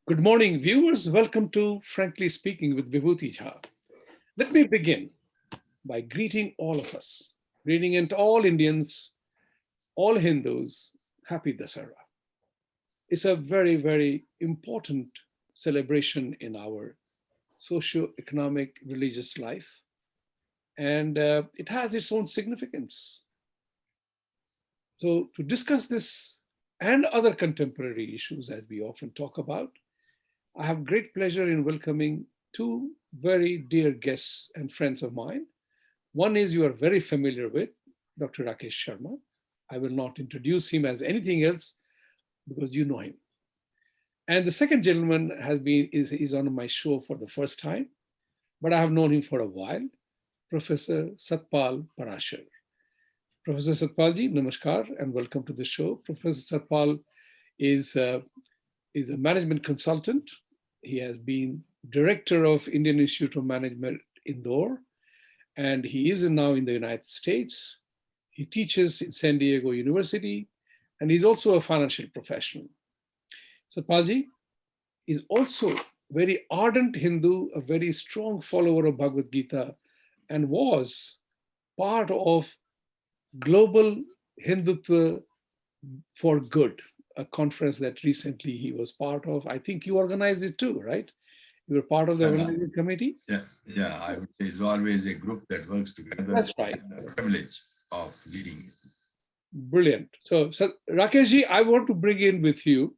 Good morning, viewers. Welcome to Frankly Speaking with Vibhuti. Let me begin by greeting all of us, greeting and all Indians, all Hindus, happy Dusshera. It's a very, very important celebration in our socio-economic religious life, and it has its own significance. So to discuss this and other contemporary issues as we often talk about, I have great pleasure in welcoming two very dear guests and friends of mine. One is you are very familiar with, Dr. Rakesh Sharma. I will not introduce him as anything else because you know him. And the second gentleman is on my show for the first time, but I have known him for a while, Professor Satpaul Parashar. Professor Satpalji, namaskar and welcome to the show. Professor Satpal is a management consultant. He has been director of Indian Institute of Management, Indore, and he is now in the United States. He teaches in San Diego University, and he's also a financial professional. Satpalji is also very ardent Hindu, a very strong follower of Bhagavad Gita, and was part of Global Hindutva for Good, a conference that recently he was part of. I think you organized it too, right? You were part of the organizing committee? Yeah, I would say it's always a group that works together. That's right. The privilege of leading it. Brilliant. So Rakeshji, I want to bring in with you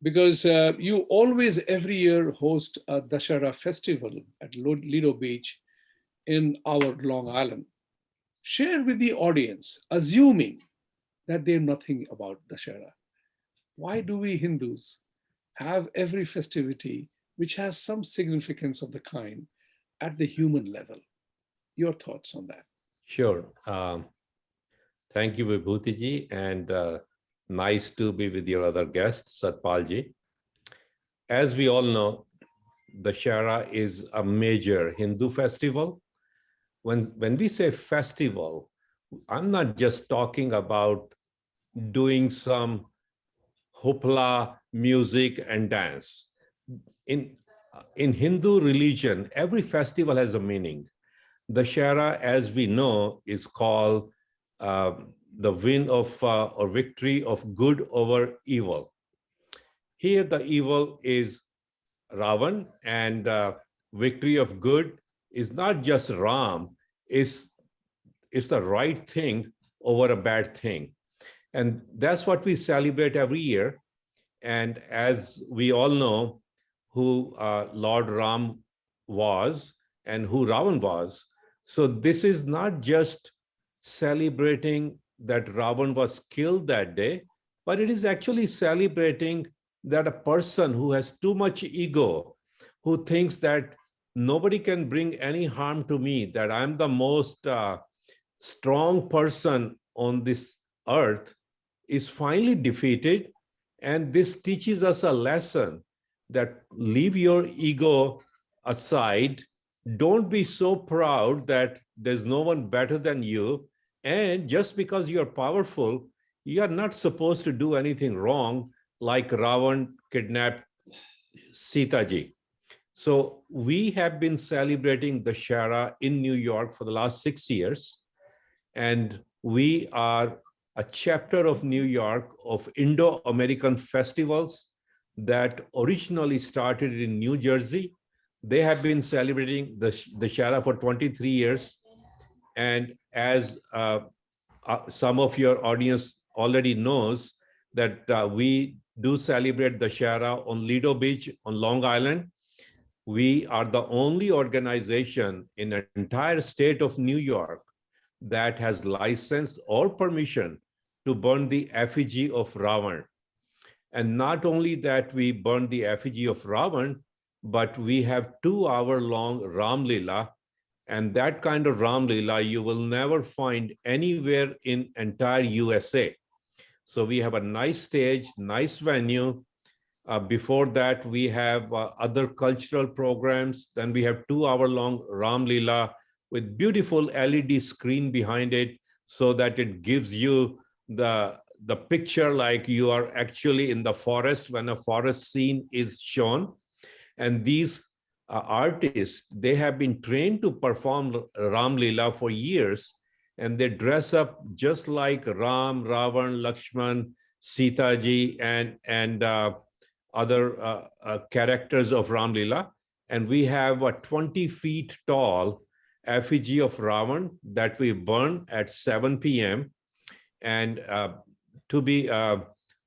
because you always every year host a Dusshera festival at Lido Beach in our Long Island. Share with the audience, assuming that they know nothing about Dusshera. Why do we Hindus have every festivity which has some significance of the kind at the human level? Your thoughts on that? Sure. Thank you, Vibhuti ji, and nice to be with your other guest, Satpal ji. As we all know, Dusshera is a major Hindu festival. When we say festival, I'm not just talking about doing some hoopla, music, and dance. In Hindu religion, every festival has a meaning. Dusshera, as we know, is called the win of or victory of good over evil. Here, the evil is Ravan, and victory of good is not just Ram, it's the right thing over a bad thing. And that's what we celebrate every year. And as we all know who Lord Ram was and who Ravan was, so this is not just celebrating that Ravan was killed that day, but it is actually celebrating that a person who has too much ego, who thinks that nobody can bring any harm to me, that I'm the most strong person on this earth, is finally defeated. And this teaches us a lesson that leave your ego aside. Don't be so proud that there's no one better than you. And just because you're powerful, you're not supposed to do anything wrong, like Ravan kidnapped Sita ji. So we have been celebrating Dusshera in New York for the last 6 years. And we are a chapter of New York of Indo-American festivals that originally started in New Jersey. They have been celebrating the Dusshera for 23 years. And as some of your audience already knows, that we do celebrate Dusshera on Lido Beach on Long Island. We are the only organization in the entire state of New York that has license or permission to burn the effigy of Ravan. And not only that we burn the effigy of Ravan, but we have 2-hour-long Ram Leela. And that kind of Ram Leela you will never find anywhere in entire USA. So we have a nice stage, nice venue. Before that, we have other cultural programs. Then we have 2-hour-long Ram Leela with beautiful LED screen behind it so that it gives you the the picture like you are actually in the forest when a forest scene is shown. And these artists, they have been trained to perform Ram Leela for years, and they dress up just like Ram, Ravan, Lakshman, Sita ji, and other characters of Ram Leela. And we have a 20 feet tall effigy of Ravan that we burn at 7 p.m. And to be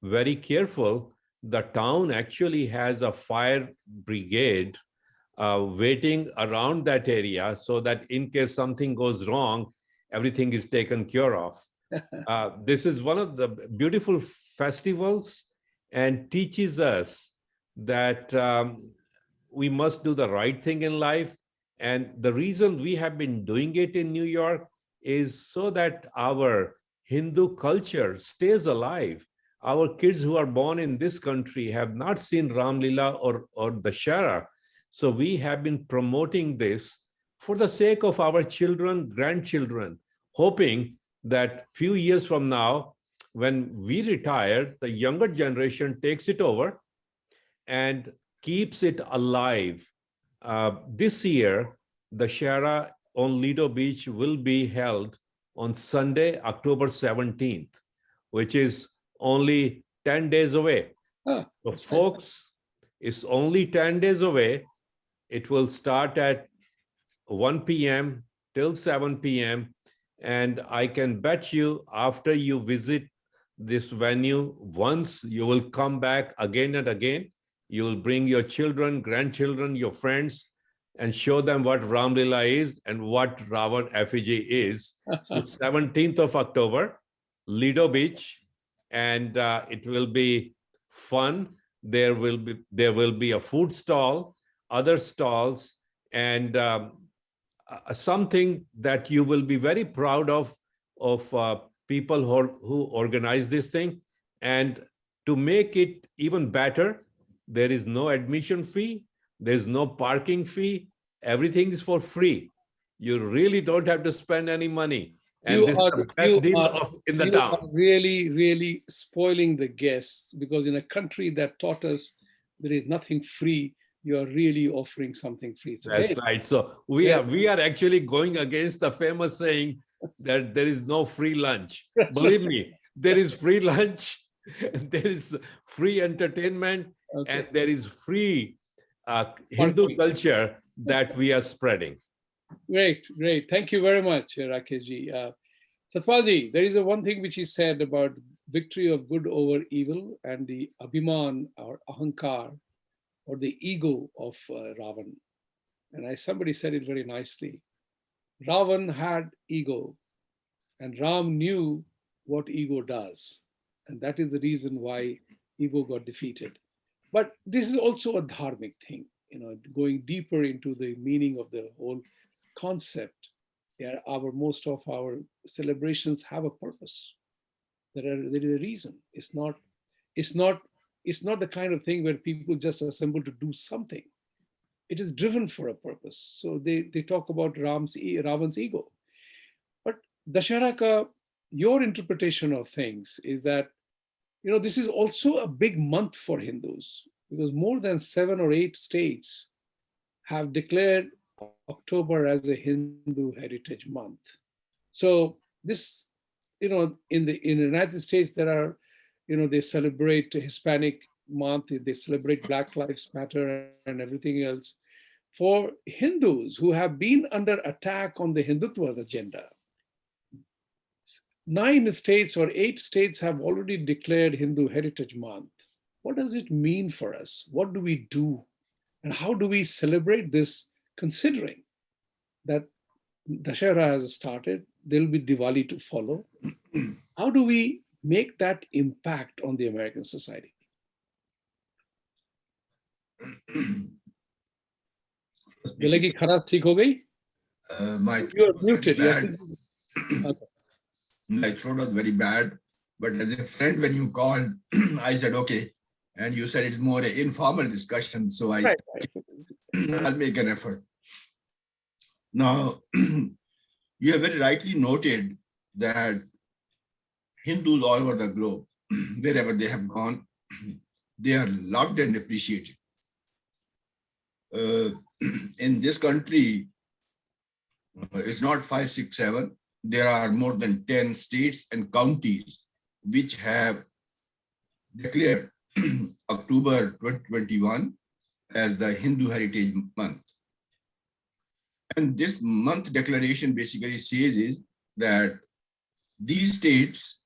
very careful, the town actually has a fire brigade waiting around that area so that in case something goes wrong, everything is taken care of. This is one of the beautiful festivals and teaches us that we must do the right thing in life. And the reason we have been doing it in New York is so that our Hindu culture stays alive. Our kids who are born in this country have not seen Ram Leela or Dusshera. So we have been promoting this for the sake of our children, grandchildren, hoping that few years from now, when we retire, the younger generation takes it over and keeps it alive. This year, the Dusshera on Lido Beach will be held on Sunday, October 17th, which is only 10 days away. So folks, it's only 10 days away. It will start at 1 p.m. till 7 p.m. And I can bet you after you visit this venue, once you will come back again and again. You will bring your children, grandchildren, your friends, and show them what Ram Leela is and what Ravan effigy is. So 17th of October, Lido Beach, and it will be fun. There will be a food stall, other stalls, and something that you will be very proud of people who organize this thing. And to make it even better, there is no admission fee, there's no parking fee, everything is for free. You really don't have to spend any money. And this is the best deal in the town. You are really, really spoiling the guests, because in a country that taught us there is nothing free, you are really offering something free. So, that's right. So we are actually going against the famous saying that there is no free lunch. Believe me, there is free lunch, there is free entertainment, and there is free Hindu culture that we are spreading. Great, great. Thank you very much, Rakeshji. Satpalji, there is one thing which he said about victory of good over evil and the abhiman or ahankar, or the ego of Ravan. And somebody said it very nicely. Ravan had ego, and Ram knew what ego does. And that is the reason why ego got defeated. But this is also a dharmic thing, going deeper into the meaning of the whole concept. Yeah, most of our celebrations have a purpose. There is a reason. It's not the kind of thing where people just assemble to do something. It is driven for a purpose. So they talk about Ravan's ego. But Dusshera ka, your interpretation of things is that, this is also a big month for Hindus, because more than 7 or 8 states have declared October as a Hindu Heritage Month. So this, in the United States, there are, they celebrate Hispanic month, they celebrate Black Lives Matter and everything else. For Hindus who have been under attack on the Hindutva agenda, 9 states or 8 states have already declared Hindu Heritage Month. What does it mean for us? What do we do? And how do we celebrate this, considering that Dusshera has started, there will be Diwali to follow? How do we make that impact on the American society? You are muted. My throat was very bad, but as a friend, when you called, I said, okay. And you said it's more an informal discussion. So I said, I'll make an effort. Now, you have very rightly noted that Hindus all over the globe, wherever they have gone, they are loved and appreciated. In this country, it's not 5, 6, 7. There are more than 10 states and counties which have declared October 2021 as the Hindu Heritage Month. And this month declaration basically says is that these states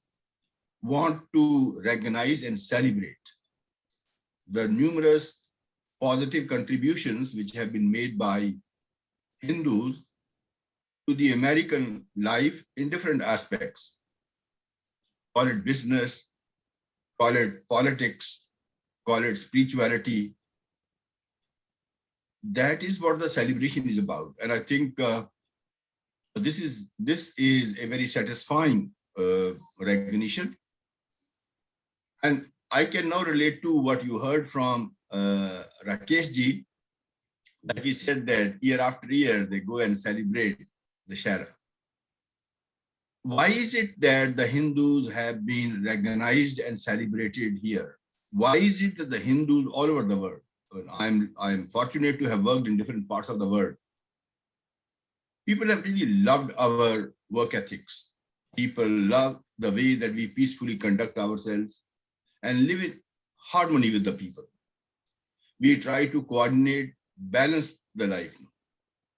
want to recognize and celebrate the numerous positive contributions which have been made by Hindus to the American life in different aspects. Call it business, call it politics, call it spirituality. That is what the celebration is about. And I think this is a very satisfying recognition. And I can now relate to what you heard from Rakesh ji, that he said that year after year, they go and celebrate Dusshera. Why is it that the Hindus have been recognized and celebrated here? Why is it that the Hindus all over the world, I'm fortunate to have worked in different parts of the world, people have really loved our work ethics. People love the way that we peacefully conduct ourselves and live in harmony with the people. We try to coordinate, balance the life.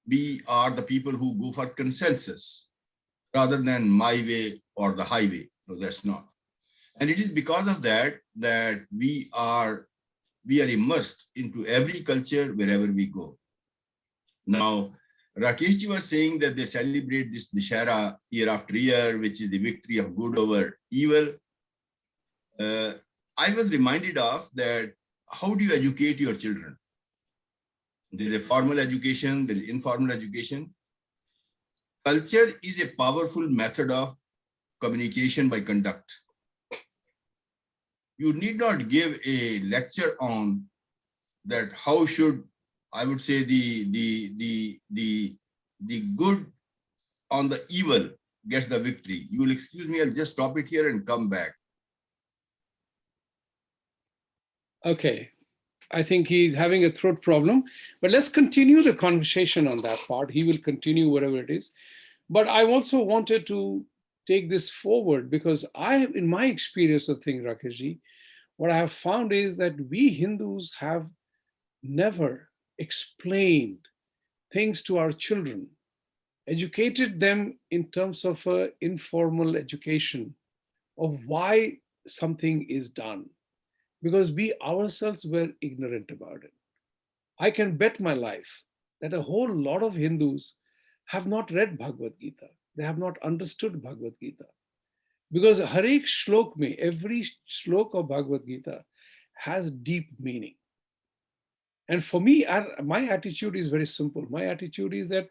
We are the people who go for consensus rather than my way or the highway. No, that's not. And it is because of that that we are immersed into every culture wherever we go. Now, Rakesh ji was saying that they celebrate this Dusshera year after year, which is the victory of good over evil. I was reminded of that, how do you educate your children? There is a formal education, there is informal education. Culture is a powerful method of communication by conduct. You need not give a lecture on that how should, I would say, the good on the evil gets the victory. You will excuse me, I'll just stop it here and come back. Okay. I think he's having a throat problem, but let's continue the conversation on that part. He will continue whatever it is. But I also wanted to take this forward because in my experience of things, Rakeshji, what I have found is that we Hindus have never explained things to our children, educated them in terms of informal education of why something is done, because we ourselves were ignorant about it. I can bet my life that a whole lot of Hindus have not read Bhagavad Gita. They have not understood Bhagavad Gita. Because Harek Shlok mein, every Shlok of Bhagavad Gita has deep meaning. And for me, my attitude is very simple. My attitude is that,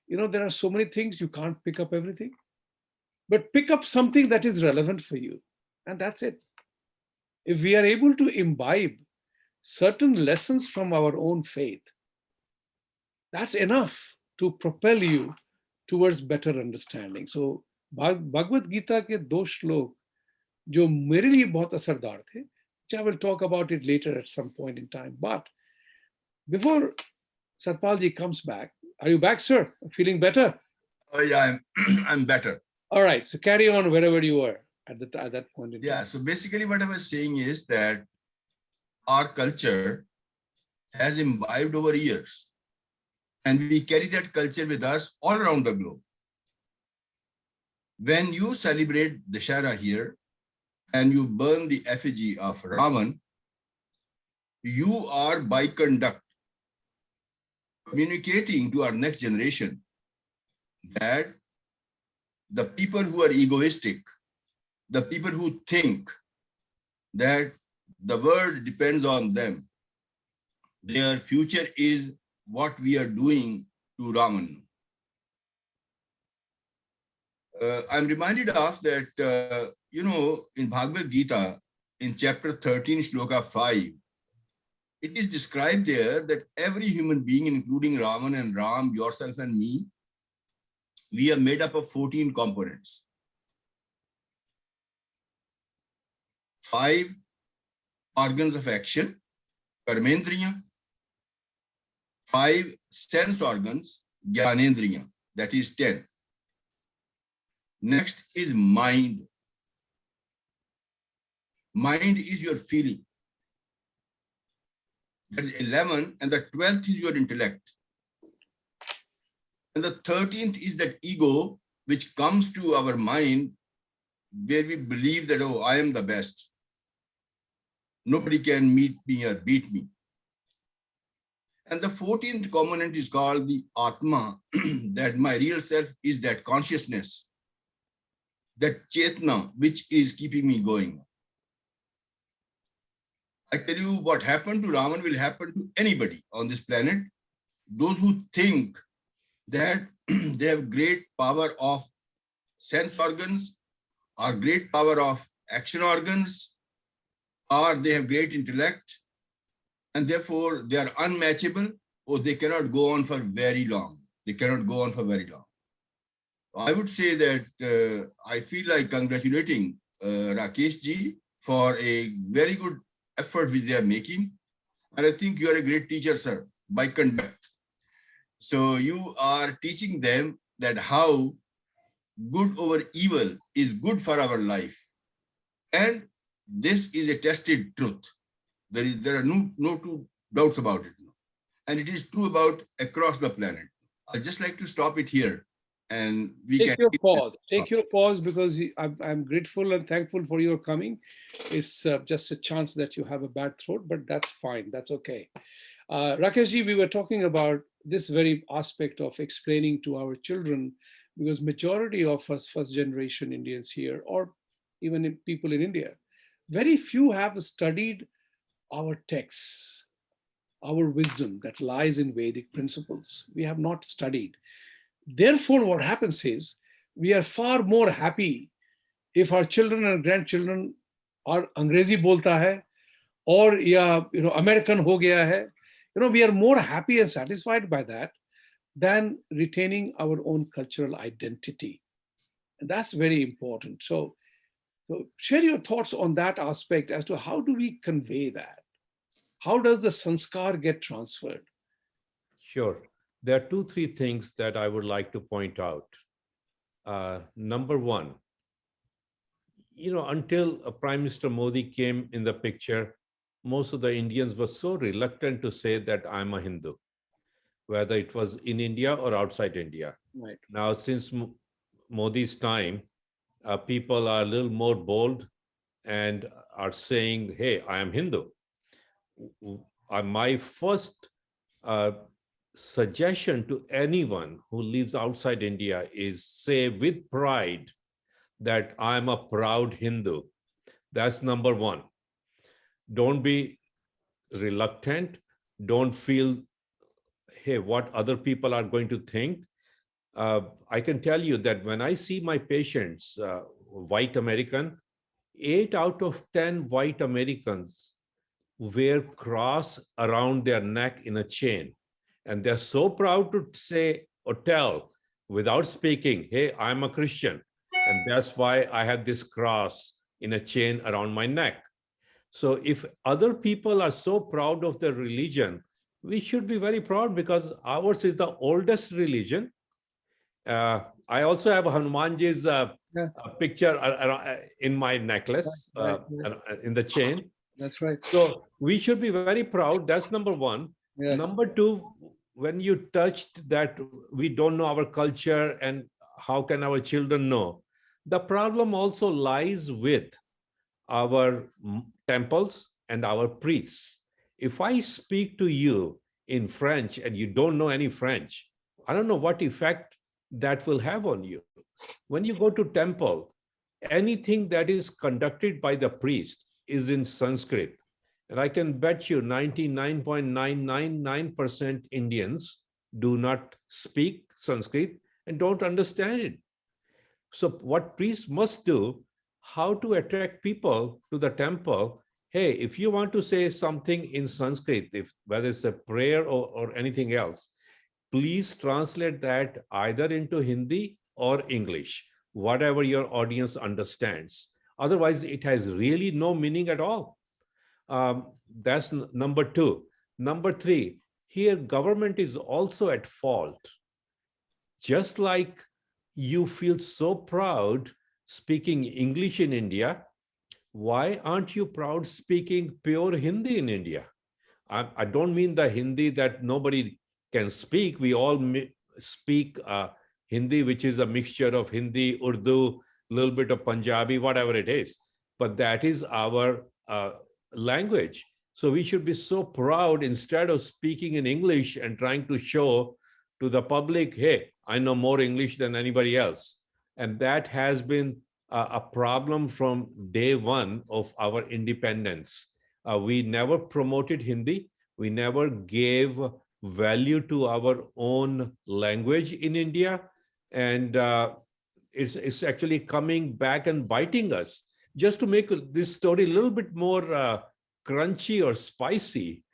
there are so many things, you can't pick up everything. But pick up something that is relevant for you. And that's it. If we are able to imbibe certain lessons from our own faith, that's enough to propel you towards better understanding. So Bhagavad Gita के 2 श्लोक जो मेरे लिए बहुत असरदार थे, which I will talk about it later at some point in time. But before Satpal ji comes back, are you back, sir? Feeling better? Oh yeah, I'm better. All right, so carry on wherever you were at that point in time. Yeah, so basically what I was saying is that our culture has imbibed over years, and we carry that culture with us all around the globe. When you celebrate Dusshera here and you burn the effigy of Ravan, you are by conduct communicating to our next generation that the people who are egoistic, the people who think that the world depends on them, their future is what we are doing to Raman. I'm reminded of that, in Bhagavad Gita, in chapter 13, Shloka 5, it is described there that every human being, including Raman and Ram, yourself and me, we are made up of 14 components. 5 organs of action, karmendriya, 5 sense organs, jnanendriya, that is 10. Next is mind. Mind is your feeling. That is 11, and the 12th is your intellect. And the 13th is that ego, which comes to our mind, where we believe that, oh, I am the best. Nobody can meet me or beat me. And the 14th component is called the Atma, that my real self is that consciousness, that Chetna, which is keeping me going. I tell you, what happened to Raman will happen to anybody on this planet. Those who think that they have great power of sense organs, or great power of action organs, or they have great intellect, and therefore they are unmatchable, or they cannot go on for very long. They cannot go on for very long. I would say that I feel like congratulating Rakesh ji for a very good effort which they are making. And I think you are a great teacher, sir, by conduct. So you are teaching them that how good over evil is good for our life. And this is a tested truth. There are no two doubts about it. And it is true about across the planet. I'd just like to stop it here. And we Take can your pause. Take your pause, because I'm grateful and thankful for your coming. It's just a chance that you have a bad throat, but that's fine. That's okay. Rakesh ji, we were talking about this very aspect of explaining to our children, because majority of us first generation Indians here, or even people in India, very few have studied our texts, our wisdom that lies in Vedic principles. We have not studied. Therefore, what happens is we are far more happy if our children and grandchildren are Angrezi bolta hai, or American ho gaya hai. We are more happy and satisfied by that than retaining our own cultural identity. And that's very important. So share your thoughts on that aspect as to how do we convey that? How does the sanskar get transferred? Sure. There are 2, 3 things that I would like to point out. Number one, until Prime Minister Modi came in the picture, most of the Indians were so reluctant to say that I'm a Hindu, whether it was in India or outside India. Right. Now, since Modi's time, people are a little more bold and are saying, hey, I am Hindu. My first suggestion to anyone who lives outside India is say with pride that I'm a proud Hindu. That's number one. Don't be reluctant. Don't feel, hey, what other people are going to think. I can tell you that when I see my patients, white American, 8 out of 10 white Americans wear cross around their neck in a chain. And they're so proud to say or tell without speaking, hey, I'm a Christian. And that's why I have this cross in a chain around my neck. So if other people are so proud of their religion, we should be very proud, because ours is the oldest religion. I also have Hanumanji's picture in my necklace, Right. in the chain. That's right. So we should be very proud. That's number one. Yes. Number two, when you touched that we don't know our culture and how can our children know, the problem also lies with our temples and our priests. If I speak to you in French and you don't know any French, I don't know what effect that will have on you. When you go to temple, anything that is conducted by the priest is in Sanskrit. And I can bet you 99.999% Indians do not speak Sanskrit and don't understand it. So what priests must do, how to attract people to the temple. Hey, if you want to say something in Sanskrit, whether it's a prayer or anything else, please translate that either into Hindi or English, whatever your audience understands. Otherwise, it has really no meaning at all. That's number two. Number three, here government is also at fault. Just like you feel so proud speaking English in India, why aren't you proud speaking pure Hindi in India? I don't mean the Hindi that nobody can speak. We all speak Hindi, which is a mixture of Hindi, Urdu, a little bit of Punjabi, whatever it is. But that is our language. So we should be so proud instead of speaking in English and trying to show to the public, hey, I know more English than anybody else. And that has been a problem from day one of our independence. We never promoted Hindi. We never gave value to our own language in India. And it's actually coming back and biting us. Just to make this story a little bit more crunchy or spicy,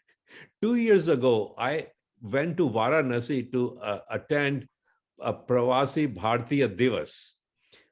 2 years ago, I went to Varanasi to attend a Pravasi Bharatiya Divas,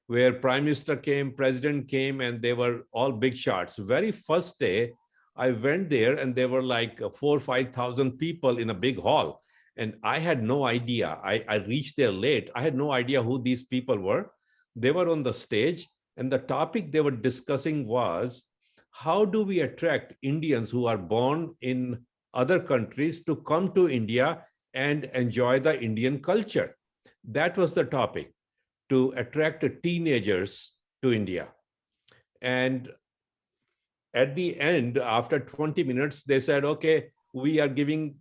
where Prime Minister came, President came, and they were all big shots. Very first day, I went there and there were like 4,000 or 5,000 people in a big hall. And I had no idea. I reached there late. I had no idea who these people were. They were on the stage, and the topic they were discussing was, how do we attract Indians who are born in other countries to come to India and enjoy the Indian culture? That was the topic, to attract teenagers to India. And at the end, after 20 minutes, they said, okay, we are giving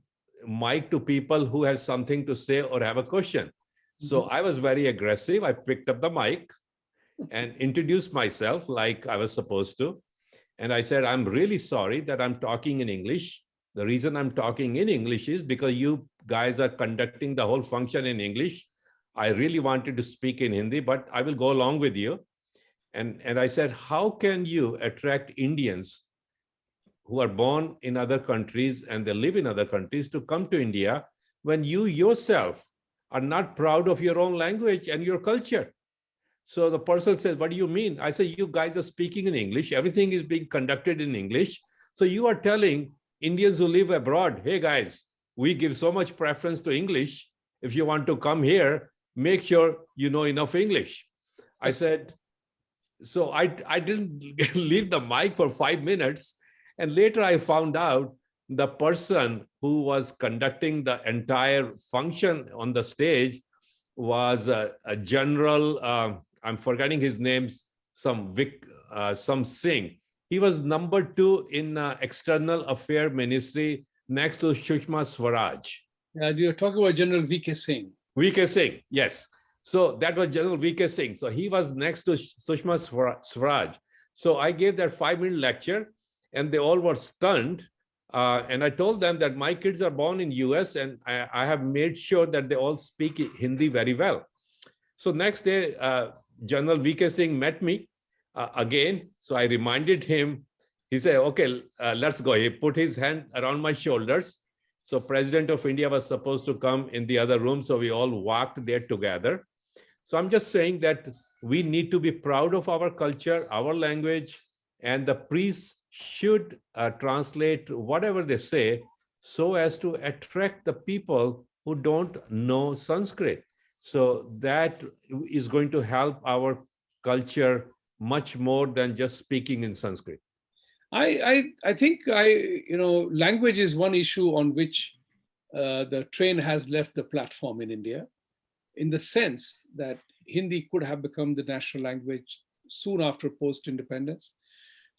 mic to people who have something to say or have a question. So I was very aggressive. I picked up the mic and introduced myself like I was supposed to. And I said, I'm really sorry that I'm talking in English. The reason I'm talking in English is because you guys are conducting the whole function in English. I really wanted to speak in Hindi, but I will go along with you. And I said, how can you attract Indians who are born in other countries and they live in other countries to come to India when you yourself are not proud of your own language and your culture? So the person says, what do you mean? I say, you guys are speaking in English. Everything is being conducted in English. So you are telling Indians who live abroad, hey guys, we give so much preference to English. If you want to come here, make sure you know enough English. I said, so I didn't leave the mic for 5 minutes. And later I found out the person who was conducting the entire function on the stage was a general, I'm forgetting his name, some Singh. He was number 2 in External Affairs Ministry next to Sushma Swaraj. You're talking about General V.K. Singh. V.K. Singh, yes. So that was General V.K. Singh. So he was next to Sushma Swaraj. So I gave that 5-minute lecture and they all were stunned. And I told them that my kids are born in US and I have made sure that they all speak Hindi very well. So next day, General V.K. Singh met me again. So I reminded him, he said, okay, let's go. He put his hand around my shoulders. So President of India was supposed to come in the other room. So we all walked there together. So I'm just saying that we need to be proud of our culture, our language, and the priests should translate whatever they say so as to attract the people who don't know Sanskrit. So that is going to help our culture much more than just speaking in Sanskrit. I think language is one issue on which the train has left the platform in India, in the sense that Hindi could have become the national language soon after post-independence.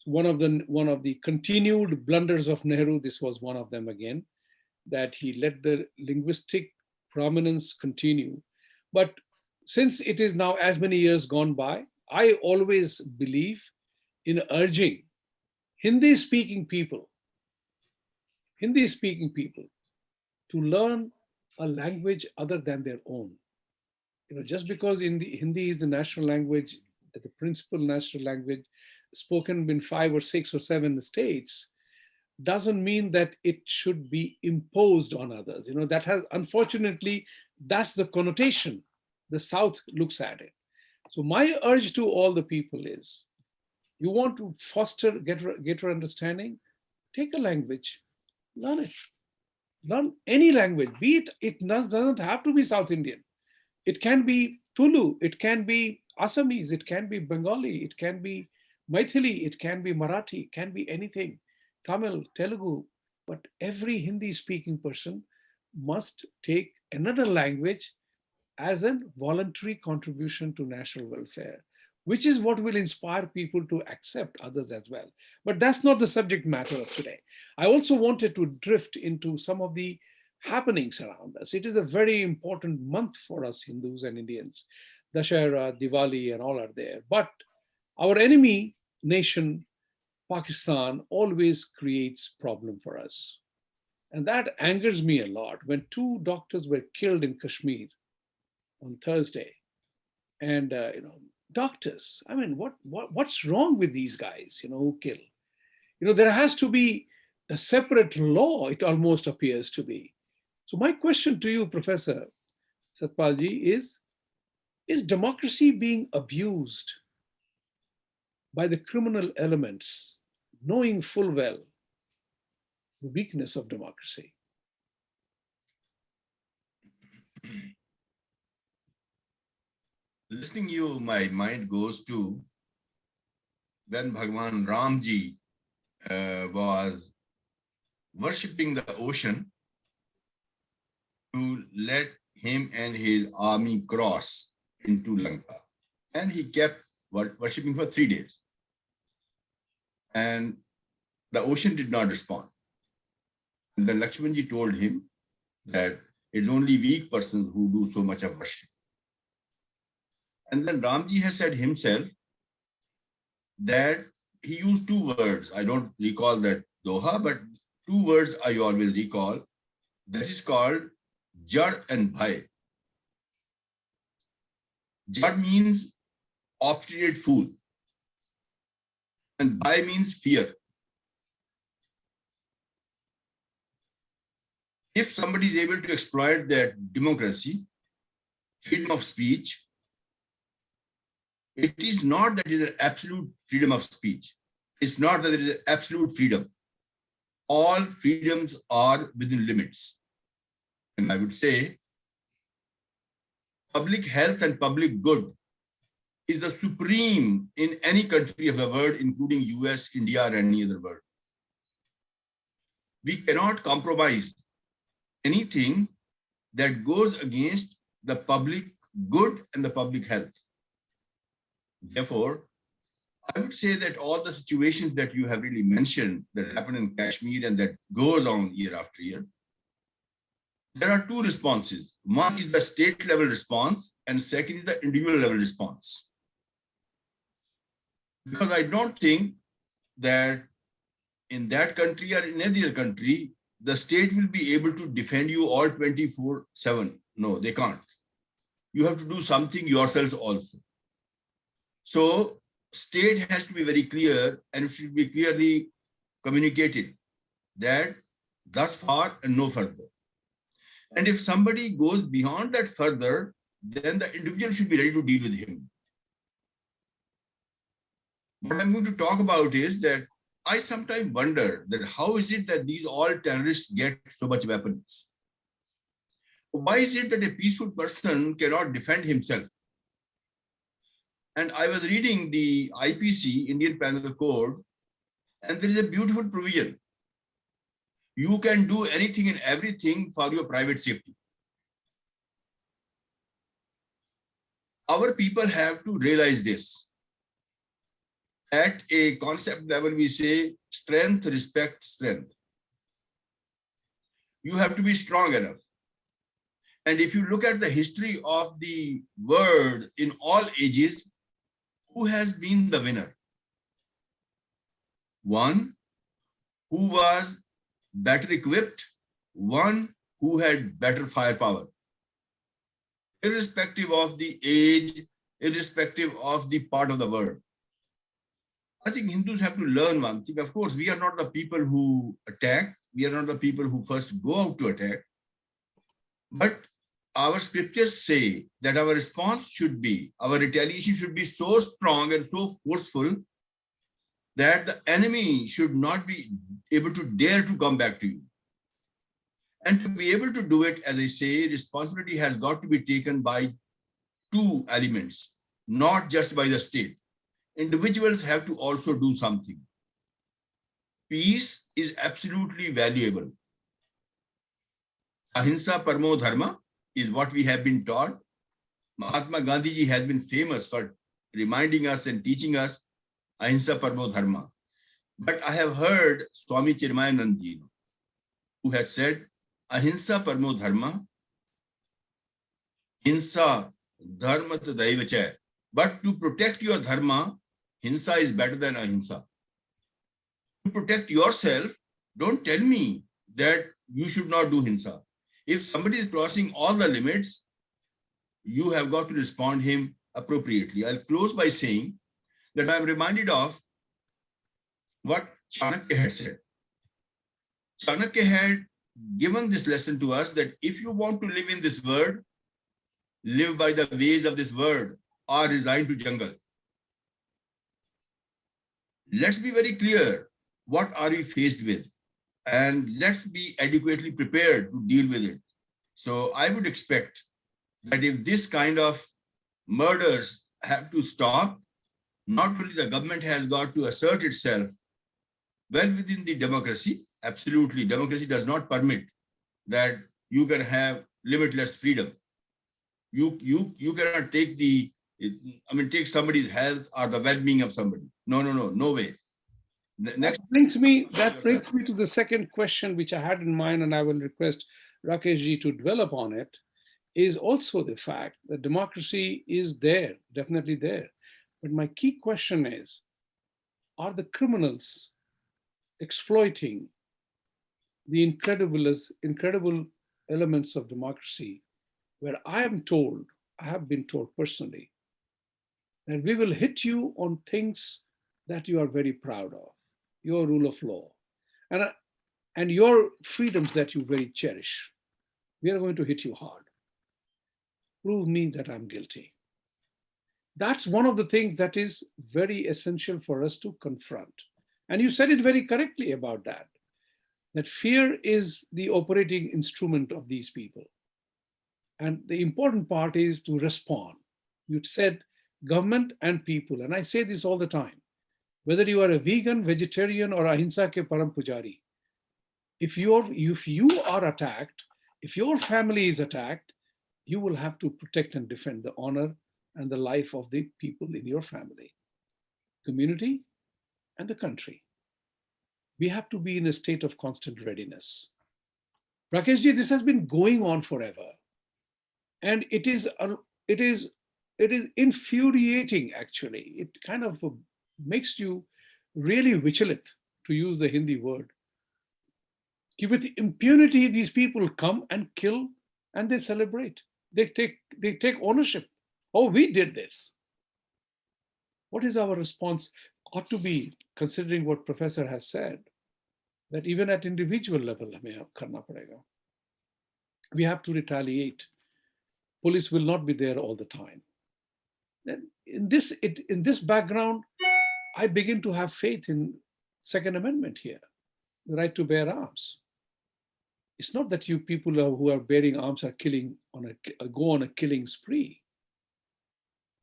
One of the continued blunders of Nehru, this was one of them again, that he let the linguistic prominence continue. But since it is now as many years gone by, I always believe in urging Hindi-speaking people to learn a language other than their own. Just because Hindi is the national language, the principal national language spoken in 5 or 6 or 7 states, doesn't mean that it should be imposed on others. That has, unfortunately, that's the connotation the South looks at it. So my urge to all the people is, You want to foster greater understanding? Take a language, learn it. Learn any language, be it, doesn't have to be South Indian. It can be Tulu, it can be Assamese, it can be Bengali, it can be Maithili, it can be Marathi, it can be anything, Tamil, Telugu. But every Hindi speaking person must take another language as a voluntary contribution to national welfare, which is what will inspire people to accept others as well. But that's not the subject matter of today. I also wanted to drift into some of the happenings around us. It is a very important month for us Hindus and Indians. Dusshera, Diwali, and all are there. But our enemy nation, Pakistan, always creates problem for us. And that angers me a lot. When two doctors were killed in Kashmir on Thursday, and doctors, I mean, what's wrong with these guys, who kill? There has to be a separate law, it almost appears to be. So my question to you, Professor Satpalji, is democracy being abused by the criminal elements, knowing full well the weakness of democracy? Listening you, my mind goes to when Bhagwan Ramji was worshipping the ocean to let him and his army cross into Lanka. And he kept worshipping for 3 days. And the ocean did not respond. And then Lakshmanji told him that it's only weak persons who do so much of worship. And then Ramji has said himself that he used 2 words. I don't recall that Doha, but 2 words I always recall. That is called Jad and Bhai. Jad means obstinate fool. And Bhai means fear. If somebody is able to exploit that democracy, freedom of speech, it is not that it is an absolute freedom of speech. It's not that it is absolute freedom. All freedoms are within limits. And I would say public health and public good is the supreme in any country of the world, including US, India, or any other world. We cannot compromise anything that goes against the public good and the public health. Therefore, I would say that all the situations that you have really mentioned that happen in Kashmir and that goes on year after year, there are 2 responses. One is the state level response and second is the individual level response. Because I don't think that in that country or in any other country, the state will be able to defend you all 24/7. No, they can't. You have to do something yourselves also. So state has to be very clear and it should be clearly communicated that thus far and no further. And if somebody goes beyond that further, then the individual should be ready to deal with him. What I'm going to talk about is that I sometimes wonder that how is it that these all terrorists get so much weapons? Why is it that a peaceful person cannot defend himself? And I was reading the IPC, Indian Penal Code, and there is a beautiful provision. You can do anything and everything for your private safety. Our people have to realize this. At a concept level, we say strength, respect, strength. You have to be strong enough. And if you look at the history of the world in all ages, who has been the winner? One who was better equipped, one who had better firepower. Irrespective of the age, irrespective of the part of the world. I think Hindus have to learn one thing. Of course, we are not the people who attack. We are not the people who first go out to attack. But our scriptures say that our response should be, our retaliation should be so strong and so forceful that the enemy should not be able to dare to come back to you. And to be able to do it, as I say, responsibility has got to be taken by two elements, not just by the state. Individuals have to also do something. Peace is absolutely valuable. Ahimsa Paramo Dharma is what we have been taught. Mahatma Gandhi ji has been famous for reminding us and teaching us Ahimsa Paramo Dharma. But I have heard Swami Chirmayanand ji, who has said, Ahimsa Paramo Dharma, Hinsa Dharma Tadaivacha. But to protect your dharma, Hinsa is better than Ahimsa. To protect yourself, don't tell me that you should not do Hinsa. If somebody is crossing all the limits, you have got to respond him appropriately. I'll close by saying that I'm reminded of what Chanakya had said. Chanakya had given this lesson to us that if you want to live in this world, live by the ways of this world or resign to jungle. Let's be very clear. What are we faced with? And let's be adequately prepared to deal with it. So I would expect that if this kind of murders have to stop, not only the government has got to assert itself well within the democracy. Absolutely, democracy does not permit that you can have limitless freedom. You cannot take take somebody's health or the well-being of somebody. No way. Next That brings me to the second question which I had in mind, and I will request Rakesh ji to develop on it, is also the fact that democracy is there, definitely there. But my key question is, are the criminals exploiting the incredible elements of democracy, where I have been told personally, that we will hit you on things that you are very proud of, your rule of law, and your freedoms that you very cherish. We are going to hit you hard. Prove me that I'm guilty. That's one of the things that is very essential for us to confront. And you said it very correctly about that fear is the operating instrument of these people. And the important part is to respond. You said government and people, and I say this all the time, whether you are a vegan, vegetarian, or ahimsa ke param pujari, if you are attacked, if your family is attacked, you will have to protect and defend the honor and the life of the people in your family, community, and the country. We have to be in a state of constant readiness. Rakesh ji, this has been going on forever. And it is infuriating, actually. It kind of makes you really vigilant, to use the Hindi word. With impunity, these people come and kill and they celebrate. They take ownership. Oh, we did this. What is our response? Ought to be, considering what Professor has said, that even at individual level, we have to retaliate. Police will not be there all the time. And in this background, I begin to have faith in Second Amendment here, the right to bear arms. It's not that you people who are bearing arms are go on a killing spree.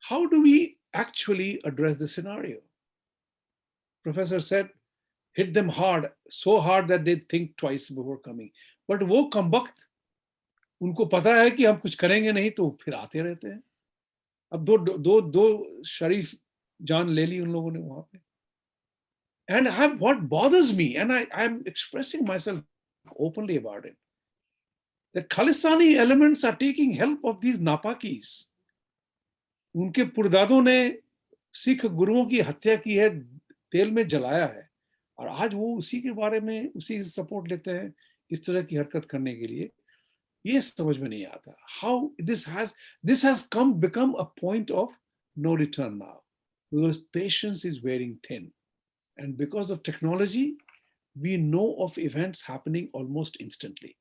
How do we actually address the scenario? Professor said, hit them hard, so hard that they think twice before coming. But वो कमबख्त, उनको पता है कि हम कुछ करेंगे नहीं, तो फिर आते रहते हैं. अब दो शरीफ जान ले ली उन लोगों ने वहां पे. And what bothers me, and I'm expressing myself openly about it, that Khalistani elements are taking help of these Napakis. उनके पुरदादों ने सिख गुरुओं की हत्या की है, तेल में जलाया है, और आज वो उसी के बारे में उसी सपोर्ट लेते हैं इस तरह की हरकत करने के लिए. ये समझ में नहीं आता. How this has become a point of no return now, because patience is wearing thin, and because of technology, we know of events happening almost instantly.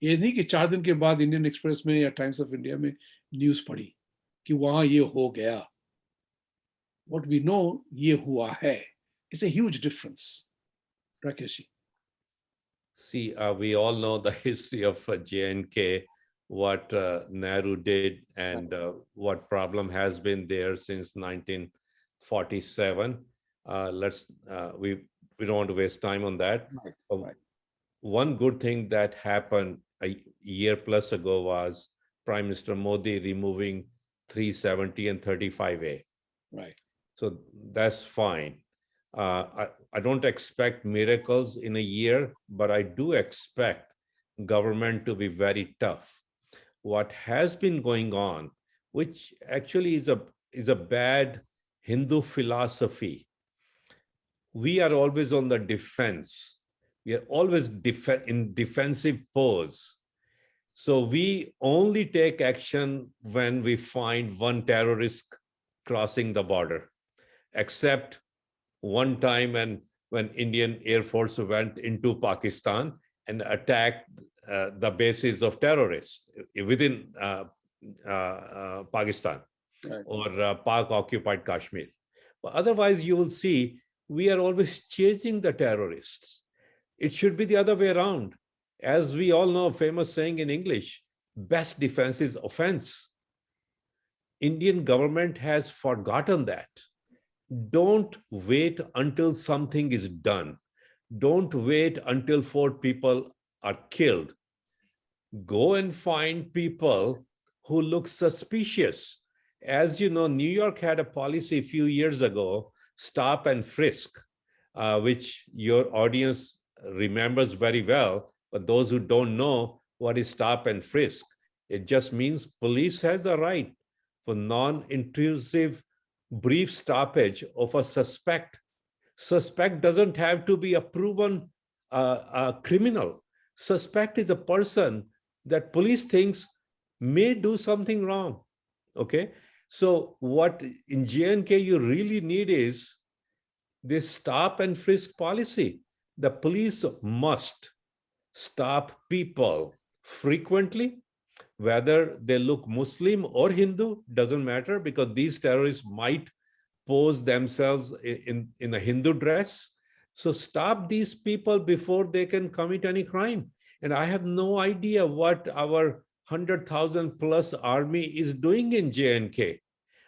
ये नहीं कि 4 दिन के बाद इंडियन एक्सप्रेस में या टाइम्स ऑफ इंडिया में news पढ़ी कि वहां ये हो गया. What we know, ये हुआ है. It's a huge difference, Rakesh. See, we all know the history of J&K, what Nehru did, and what problem has been there since 1947. We don't want to waste time on that. Right, Uh, right, One good thing that happened a year plus ago was Prime Minister Modi removing 370 and 35A. right. So that's fine. I don't expect miracles in a year, but I do expect government to be very tough. What has been going on, which actually is a bad Hindu philosophy, we are always on the defense. We are always in defensive pose. So we only take action when we find one terrorist crossing the border, except one time when Indian Air Force went into Pakistan and attacked the bases of terrorists within Pakistan Right. or Pak-occupied Kashmir. But otherwise, you will see we are always chasing the terrorists. It should be the other way around. As we all know, a famous saying in English, best defense is offense. Indian government has forgotten that. Don't wait until something is done. Don't wait until 4 people are killed. Go and find people who look suspicious. As you know, New York had a policy a few years ago, stop and frisk, which your audience remembers very well. But those who don't know what is stop and frisk, it just means police has a right for non-intrusive brief stoppage of a suspect. Suspect doesn't have to be a proven criminal. Suspect is a person that police thinks may do something wrong. Okay, so what in J&K you really need is this stop and frisk policy. The police must stop people frequently, whether they look Muslim or Hindu, doesn't matter, because these terrorists might pose themselves in a Hindu dress. So stop these people before they can commit any crime. And I have no idea what our 100,000 plus army is doing in J&K.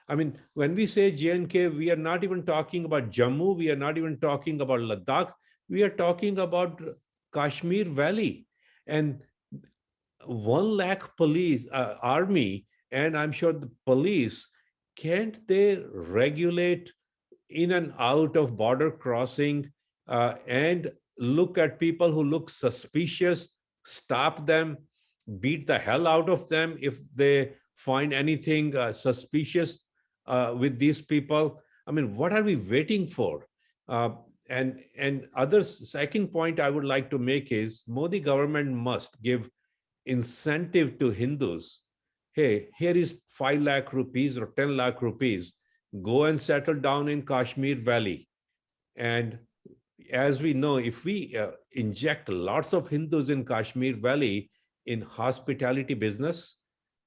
I mean, when we say J&K, we are not even talking about Jammu. We are not even talking about Ladakh. We are talking about Kashmir Valley. And 1 lakh police army, and I'm sure the police, can't they regulate in and out of border crossing and look at people who look suspicious, stop them, beat the hell out of them if they find anything suspicious with these people? I mean, what are we waiting for? And other second point I would like to make is Modi government must give incentive to Hindus. Hey, here is 5 lakh rupees or 10 lakh rupees. Go and settle down in Kashmir Valley. And as we know, if we inject lots of Hindus in Kashmir Valley in hospitality business,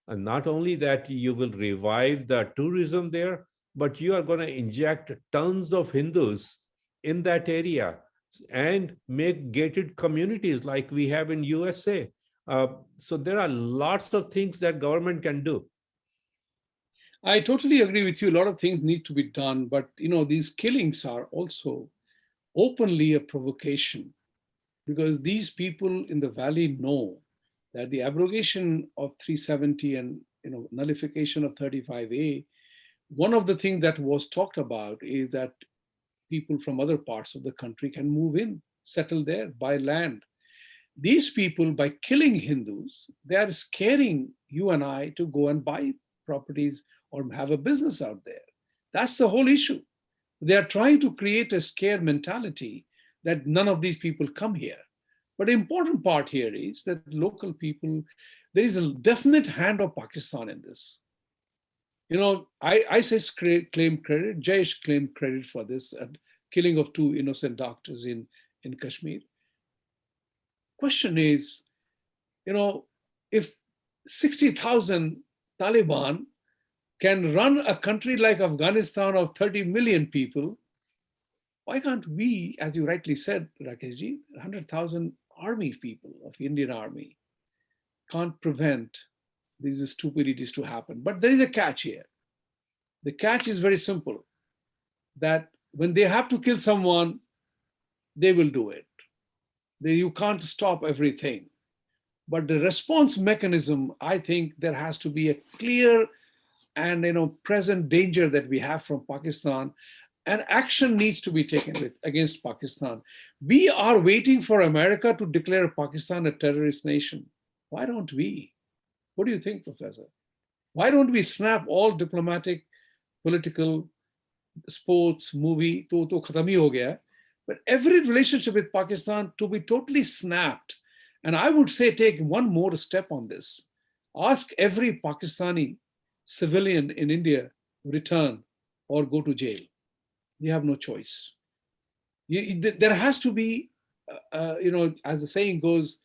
and not only that, you will revive the tourism there, but you are going to inject tons of Hindus in that area and make gated communities like we have in USA. So there are lots of things that government can do. I totally agree with you. A lot of things need to be done, but these killings are also openly a provocation because these people in the valley know that the abrogation of 370 and nullification of 35A, one of the things that was talked about is that people from other parts of the country can move in, settle there, buy land. These people, by killing Hindus, they are scaring you and I to go and buy properties or have a business out there. That's the whole issue. They are trying to create a scare mentality that none of these people come here. But the important part here is that local people, there is a definite hand of Pakistan in this. ISIS claimed credit, Jaish claimed credit for this killing of 2 innocent doctors in Kashmir. Question is, if 60,000 Taliban can run a country like Afghanistan of 30 million people, Why can't we, as you rightly said, Rakeshji, 100,000 army people of Indian Army can't prevent these stupidities to happen. But there is a catch here. The catch is very simple, that when they have to kill someone, they will do it. You can't stop everything. But the response mechanism, I think there has to be a clear and present danger that we have from Pakistan, and action needs to be taken against Pakistan. We are waiting for America to declare Pakistan a terrorist nation. Why don't we? What do you think, Professor? Why don't we snap all diplomatic, political, sports, movie, to khatam hi ho gaya, but every relationship with Pakistan to be totally snapped. And I would say take one more step on this. Ask every Pakistani civilian in India return or go to jail. You have no choice. There has to be, as the saying goes,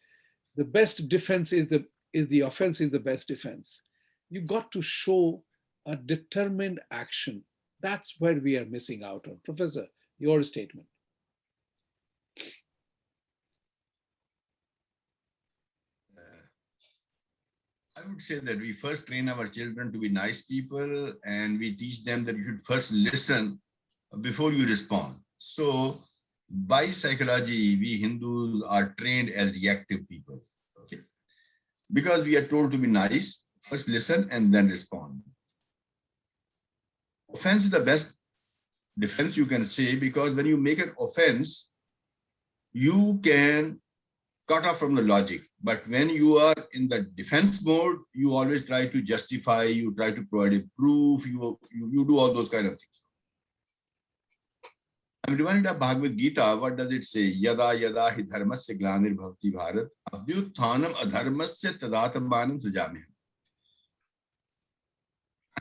the best defense is the offense is the best defense. You got to show a determined action. That's where we are missing out on. Professor, your statement. I would say that we first train our children to be nice people, and we teach them that you should first listen before you respond. So by psychology, we Hindus are trained as reactive people. Okay. Because we are told to be nice, first listen and then respond. Offense is the best defense you can say, because when you make an offense, you can cut off from the logic. But when you are in the defense mode, you always try to justify, you try to provide a proof, you do all those kind of things. I'm reminded of Bhagavad Gita. What does it say? Yada yada hi dharmasya glanir bhavati bharat abhyutthanam adharmasya tadatmanam sujamiham.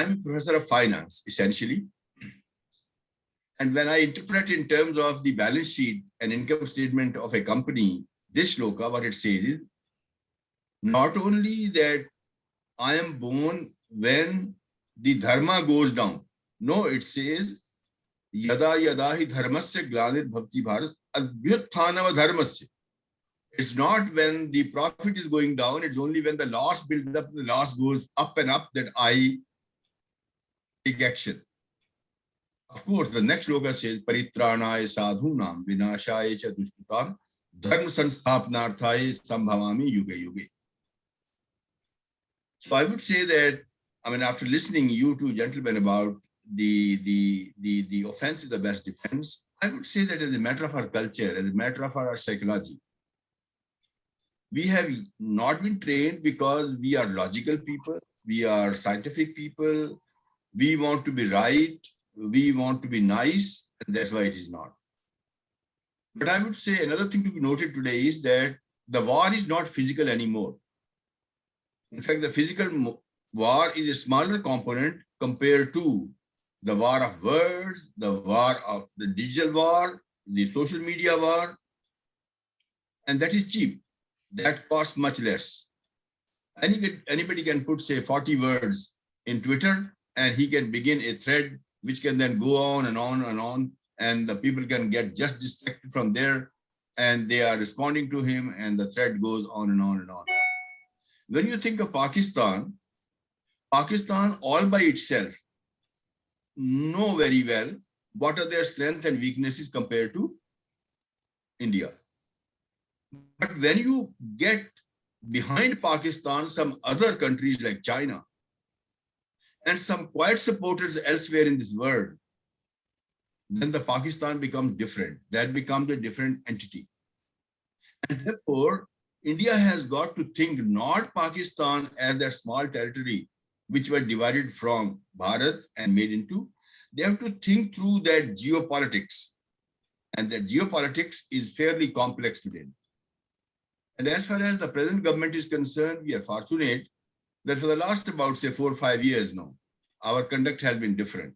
I'm a professor of finance, essentially. And when I interpret in terms of the balance sheet and income statement of a company, this shloka, what it says is, not only that I am born when the dharma goes down. No, it says, yada yada hi dharmasya glanir bhavati bharat abhyutthanam adharmasya. It's not when the profit is going down, it's only when the loss builds up, the loss goes up and up, that I take action. Of course, the next shloka says, Paritranaya sadhunam vinashaya cha dushkutam dharma sanstapnarthaya sambhavami yuga yuge. So I would say that, after listening you two gentlemen about the offense is the best defense, I would say that as a matter of our culture, as a matter of our psychology, we have not been trained because we are logical people, we are scientific people, we want to be right, we want to be nice, and that's why it is not. But I would say another thing to be noted today is that the war is not physical anymore. In fact, the physical war is a smaller component compared to the war of words, the war of the digital war, the social media war, and that is cheap. That costs much less. Anybody can put, say, 40 words in Twitter, and he can begin a thread which can then go on and on and on, and the people can get just distracted from there, and they are responding to him, and the thread goes on and on and on. When you think of Pakistan all by itself know very well what are their strengths and weaknesses compared to India. But when you get behind Pakistan some other countries like China and some quiet supporters elsewhere in this world, then the Pakistan becomes different. That becomes a different entity. And therefore, India has got to think not Pakistan as that small territory which were divided from Bharat and made into. They have to think through that geopolitics. And that geopolitics is fairly complex today. And as far as the present government is concerned, we are fortunate that for the last about, say, 4 or 5 years now, our conduct has been different.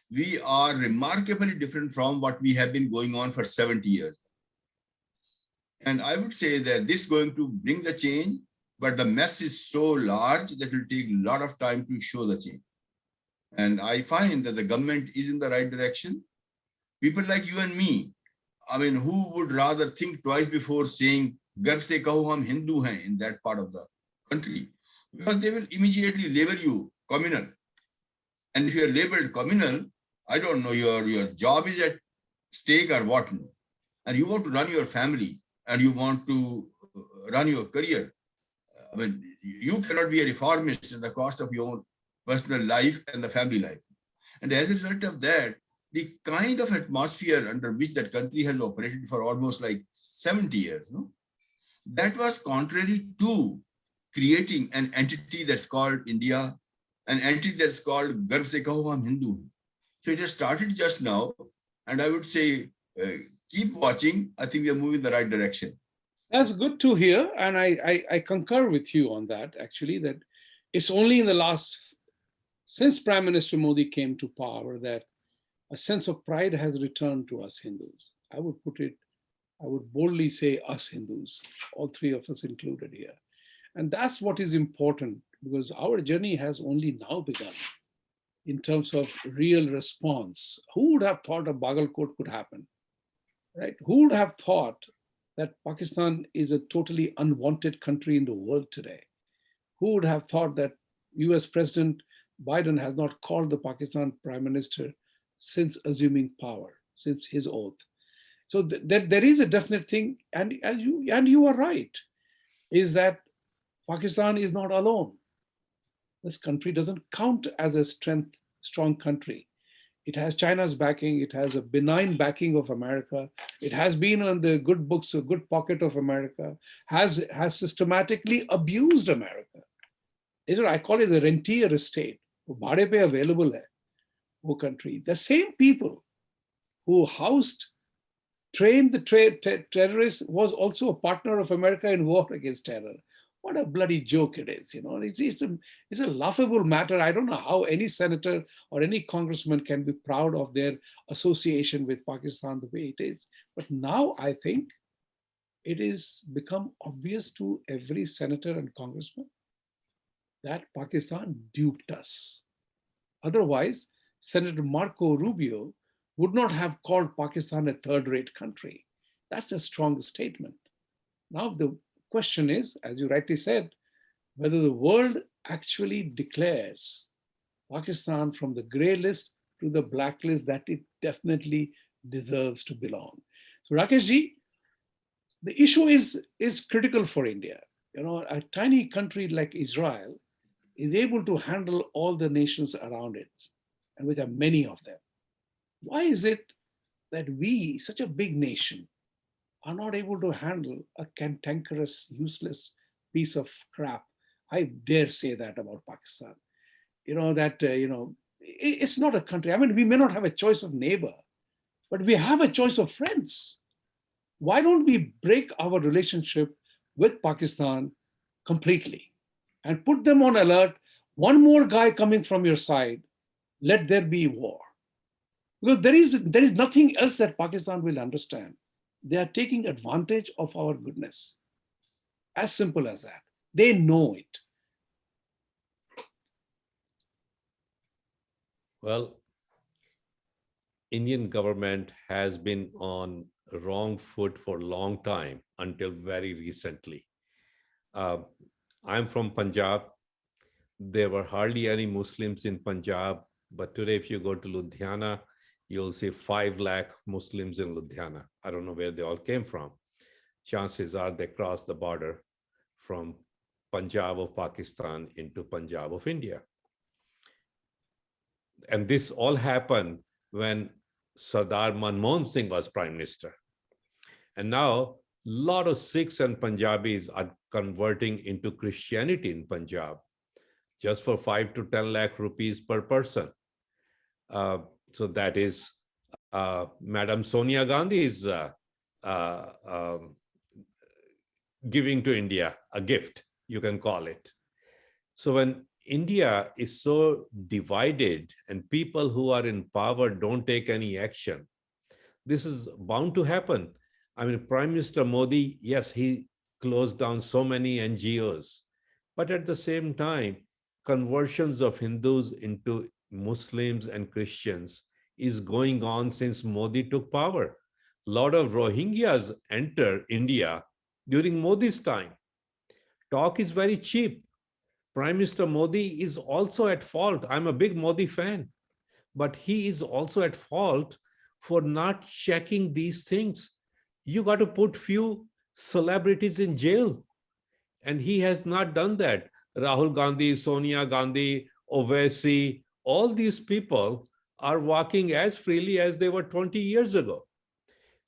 We are remarkably different from what we have been going on for 70 years. And I would say that this is going to bring the change, but the mess is so large that it will take a lot of time to show the change. And I find that the government is in the right direction. People like you and me, I mean, who would rather think twice before saying, Garv se kaho hum Hindu hain in that part of the country? Because they will immediately label you communal. And if you are labeled communal, I don't know, your job is at stake or what. And you want to run your family and you want to run your career. I mean, you cannot be a reformist at the cost of your own personal life and the family life. And as a result of that, the kind of atmosphere under which that country has operated for almost like 70 years, no? That was contrary to creating an entity that's called India, an entity that's called Garv Se Kaho Hum Hindu. So it has started just now, and I would say keep watching. I think we are moving in the right direction. That's good to hear. And I concur with you on that, actually, that it's only in the last, since Prime Minister Modi came to power, that a sense of pride has returned to us Hindus. I would boldly say us Hindus, all three of us included here. And that's what is important, because our journey has only now begun in terms of real response. Who would have thought a Bagalkot could happen, right? Who would have thought that Pakistan is a totally unwanted country in the world today? Who would have thought that US President Biden has not called the Pakistan Prime Minister since assuming power, since his oath? So there is a definite thing, and you are right, is that Pakistan is not alone. This country doesn't count as a strong country. It has China's backing. It has a benign backing of America. It has been on the good books, a good pocket of America, has systematically abused America. I call it the rentier estate. Bhade pe available hai, wo country. The same people who housed, trained the terrorists was also a partner of America in war against terror. What a bloody joke it is, you know. It's a laughable matter. I don't know how any senator or any congressman can be proud of their association with Pakistan the way it is. But now I think it is become obvious to every senator and congressman that Pakistan duped us. Otherwise, Senator Marco Rubio would not have called Pakistan a third-rate country. That's a strong statement. Now the question is, as you rightly said, whether the world actually declares Pakistan from the gray list to the black list that it definitely deserves to belong. So Rakesh ji, the issue is critical for India. You know, a tiny country like Israel is able to handle all the nations around it, and which are many of them. Why is it that we, such a big nation, are not able to handle a cantankerous, useless piece of crap? I dare say that about Pakistan. You know, that, it's not a country. I mean, we may not have a choice of neighbor, but we have a choice of friends. Why don't we break our relationship with Pakistan completely and put them on alert? One more guy coming from your side, let there be war. Because there is nothing else that Pakistan will understand. They are taking advantage of our goodness. As simple as that. They know it. Well, Indian government has been on a wrong foot for a long time until very recently. I'm from Punjab. There were hardly any Muslims in Punjab, but today if you go to Ludhiana, you'll see 5 lakh Muslims in Ludhiana. I don't know where they all came from. Chances are they crossed the border from Punjab of Pakistan into Punjab of India. And this all happened when Sardar Manmohan Singh was Prime Minister. And now a lot of Sikhs and Punjabis are converting into Christianity in Punjab, just for 5 to 10 lakh rupees per person. So that is Madam Sonia Gandhi's giving to India a gift, you can call it. So when India is so divided and people who are in power don't take any action, this is bound to happen. I mean, Prime Minister Modi, yes, he closed down so many NGOs, but at the same time, conversions of Hindus into Muslims and Christians is going on since Modi took power. A lot of Rohingyas enter India during Modi's time. Talk is very cheap. Prime Minister Modi is also at fault. I'm a big Modi fan, but he is also at fault for not checking these things. You got to put few celebrities in jail, and he has not done that. Rahul Gandhi, Sonia Gandhi, Owaisi, all these people are walking as freely as they were 20 years ago.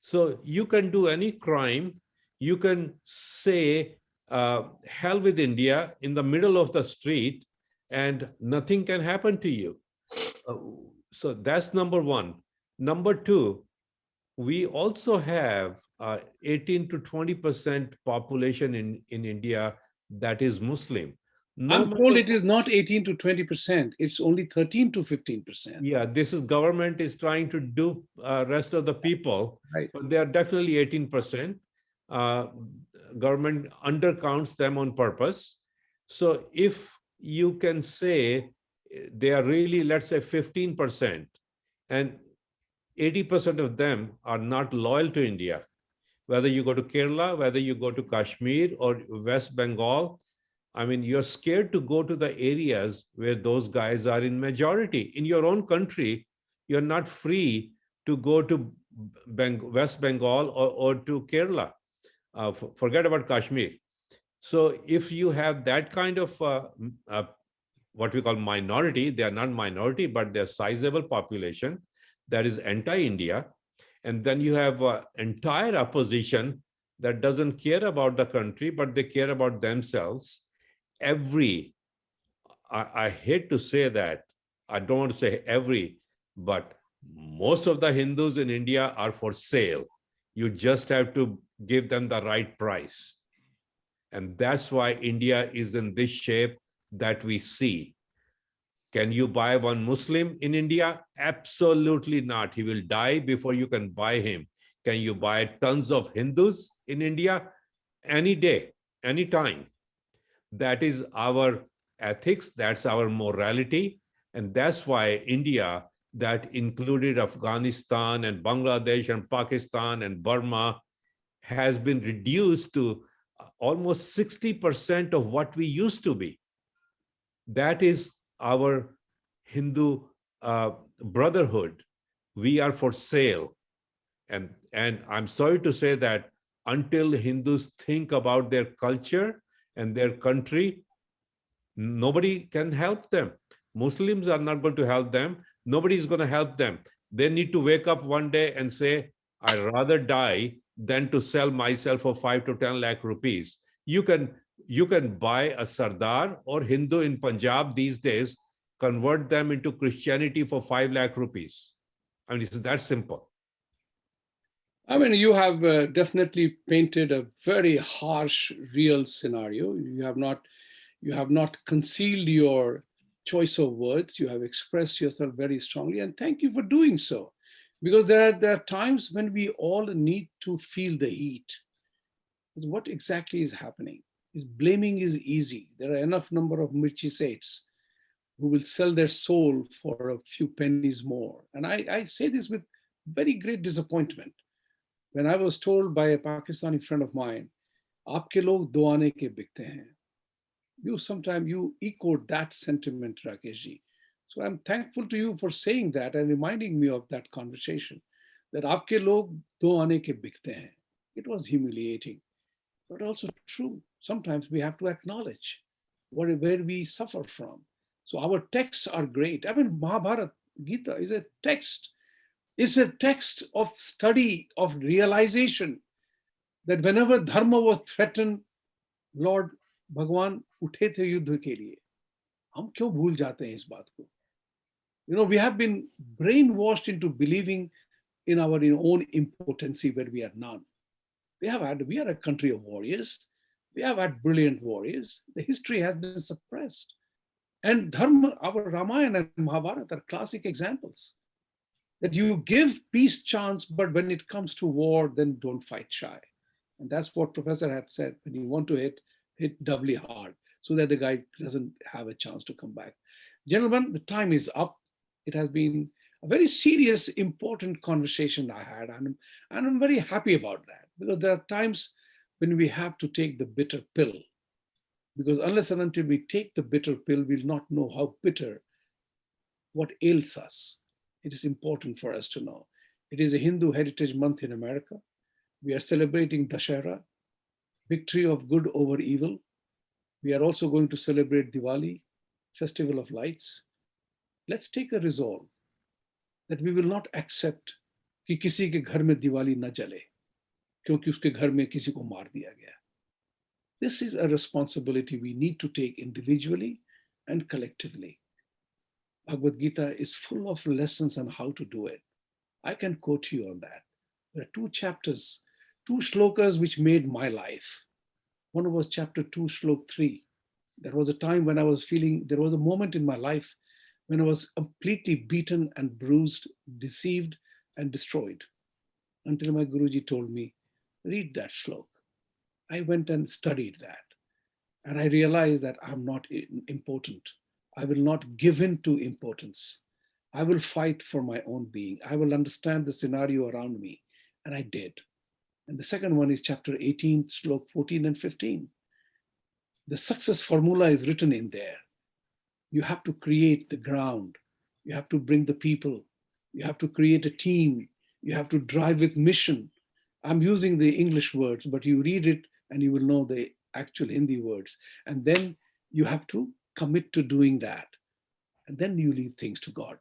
So you can do any crime. You can say, hell with India in the middle of the street, and nothing can happen to you. Uh, so that's number one. Number two, we also have 18 to 20% population in India that is Muslim. No I'm told matter, it is not 18 to 20%. It's only 13 to 15%. yeah, this is government is trying to do rest of the people, Right. but they are definitely 18%. Uh, Government undercounts them on purpose. So if you can say they are really, let's say 15%, and 80% of them are not loyal to India, whether you go to Kerala, whether you go to Kashmir or West Bengal. I mean, you're scared to go to the areas where those guys are in majority. In your own country, you're not free to go to West Bengal or to Kerala. Forget about Kashmir. So if you have that kind of what we call minority, they are not minority, but they're sizable population that is anti-India. And then you have entire opposition that doesn't care about the country, but they care about themselves. I hate to say that, I don't want to say every, but most of the Hindus in India are for sale. You just have to give them the right price. And that's why India is in this shape that we see. Can you buy one Muslim in India? Absolutely not. He will die before you can buy him. Can you buy tons of Hindus in India? Any day, any time. That is our ethics, that's our morality. And that's why India, that included Afghanistan and Bangladesh and Pakistan and Burma, has been reduced to almost 60% of what we used to be. That is our Hindu brotherhood. We are for sale. And I'm sorry to say that until Hindus think about their culture and their country, nobody can help them. Muslims are not going to help them. Nobody is going to help them. They need to wake up one day and say, I'd rather die than to sell myself for 5 to 10 lakh rupees. You can buy a Sardar or Hindu in Punjab these days, convert them into Christianity for 5 lakh rupees. I mean, it's that simple. I mean, you have definitely painted a very harsh, real scenario. You have not concealed your choice of words. You have expressed yourself very strongly, and thank you for doing so. Because there are times when we all need to feel the heat. What exactly is happening? Is blaming is easy. There are enough number of Mirchi Saints who will sell their soul for a few pennies more. And I say this with very great disappointment. When I was told by a Pakistani friend of mine, "Aapke log do aane ke bikte hain." You echoed that sentiment, Rakesh ji. So I'm thankful to you for saying that and reminding me of that conversation. That "Aapke log do aane ke bikte hain." It was humiliating, but also true. Sometimes we have to acknowledge where we suffer from. So our texts are great. I mean, Mahabharata, Gita is a text. It's a text of study, of realization that whenever dharma was threatened, Lord भगवान उठे थे युद्ध के लिए. हम क्यों भूल जाते हैं इस बात को? We have been brainwashed into believing in our own impotency where we are none. We are a country of warriors. We have had brilliant warriors. The history has been suppressed. And Dharma, our Ramayana and Mahabharata are classic examples. That you give peace chance, but when it comes to war, then don't fight shy. And that's what Professor had said. When you want to hit doubly hard so that the guy doesn't have a chance to come back. Gentlemen, the time is up. It has been a very serious, important conversation I had. And I'm very happy about that, because there are times when we have to take the bitter pill, because unless and until we take the bitter pill, we'll not know how bitter, what ails us. It is important for us to know. It is a Hindu Heritage Month in America. We are celebrating Dusshera, victory of good over evil. We are also going to celebrate Diwali, Festival of Lights. Let's take a resolve that we will not accept कि किसी के घर में दिवाली न जले क्योंकि उसके घर में किसी को मार दिया गया. This is a responsibility we need to take individually and collectively. Bhagavad Gita is full of lessons on how to do it. I can quote you on that. There are 2 chapters, 2 shlokas which made my life. One was chapter 2, shlok 3. There was a time when I was feeling, there was a moment in my life when I was completely beaten and bruised, deceived and destroyed, until my Guruji told me, read that shlok. I went and studied that. And I realized that I'm not important. I will not give in to importance. I will fight for my own being. I will understand the scenario around me. And I did. And the second one is chapter 18, shlok 14 and 15. The success formula is written in there. You have to create the ground. You have to bring the people. You have to create a team. You have to drive with mission. I'm using the English words, but you read it and you will know the actual Hindi words. And then you have to commit to doing that. And then you leave things to God.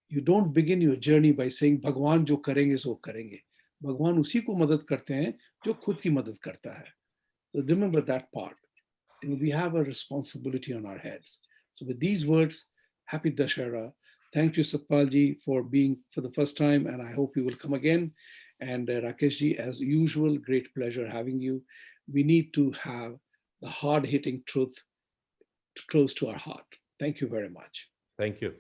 You don't begin your journey by saying, Bhagwan jo karenge so karenge. Bhagwan usi ko madad karte hain jo khud ki madad karta hai. So remember that part. We have a responsibility on our heads. So with these words, happy Dusshera. Thank you, Satpal ji, for being for the first time, and I hope you will come again. And Rakesh ji, as usual, great pleasure having you. We need to have the hard-hitting truth close to our heart. Thank you very much. Thank you.